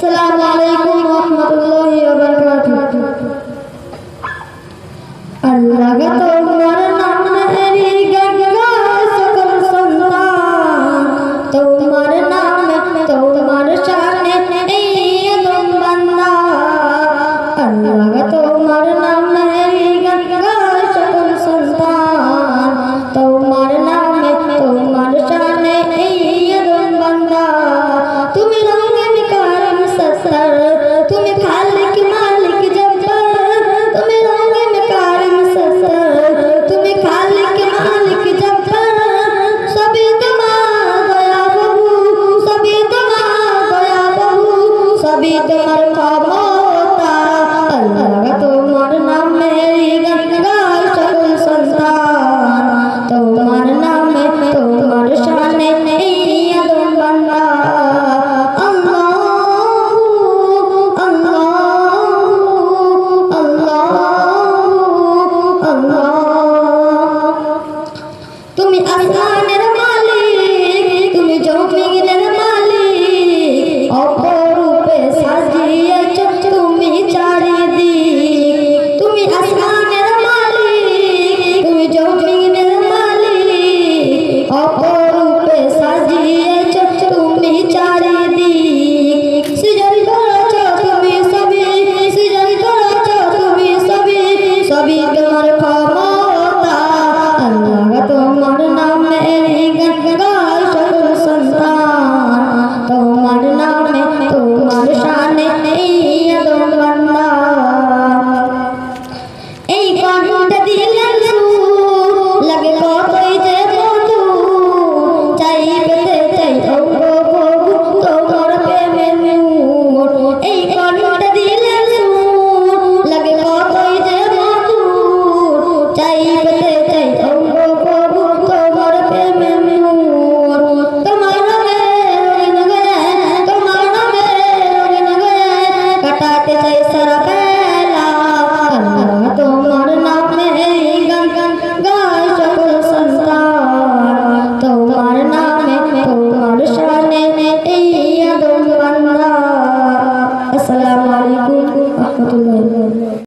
আসসালামু আলাইকুম ওয়া রাহমাতুল্লাহি ওয়া বারাকাতুহু। আল্লাহ তোমার নামেরই গঙ্গা সকল সন্তান, তোমার নামে তোমার শানে এই আদম বান্দা। আল্লাহ তোমার নামেরই গঙ্গা সকল সন্তান, তোমার নামে তোমার শানে এই আদম বান্দা। তুমি রঙিন কারিম সত্তার, তুমি খালিক মালিক জব্বার, তুমি রঙিন কারিম সত্তার, তুমি খালিক মালিক জব্বার। সবই তোমার দয়া প্রভু, সবই তোমার দয়া প্রভু, সবই তোমার ক্ষমতা। আল্লাহ তোমার নামেরই গঙ্গা সকল সন্তান, তোমার নামে তোমার শানে এই আদম বান্দা। তুমি আসমানের মালিক, তুমি জমিনের মালিক, অপরূপে সাজিয়েছ তুমি চারিদিক। তুমি আসমানের মালিক, তুমি জমিনের মালিক, অপরূপে সাজিয়েছ তুমি চারিদিক। সৃজন করেছ তুমি সবই, সৃজন করেছ তুমি সবই, সবই তোমার ক্ষমতা। আল্লাহ তোমার নামেরই গঙ্গা সকল সন্তান, তোমার নামে তোমার শানে এই আদম বান্দা। এই কণ্ঠে দিলেন সুর, লাগে কতই যে মধুর, চাই পেতে চাই অঙ্গ প্রভু তোমার প্রেমের নূর। এই কণ্ঠে দিলেন সুর, লাগে কতই যে মধুর, চাই পেতে চাই অঙ্গ প্রভু তোমার প্রেমের নূর। তোমার রঙে রঙিন গায়ে, তোমার রঙে রঙিন গায়ে, কাটাতে চাই সারা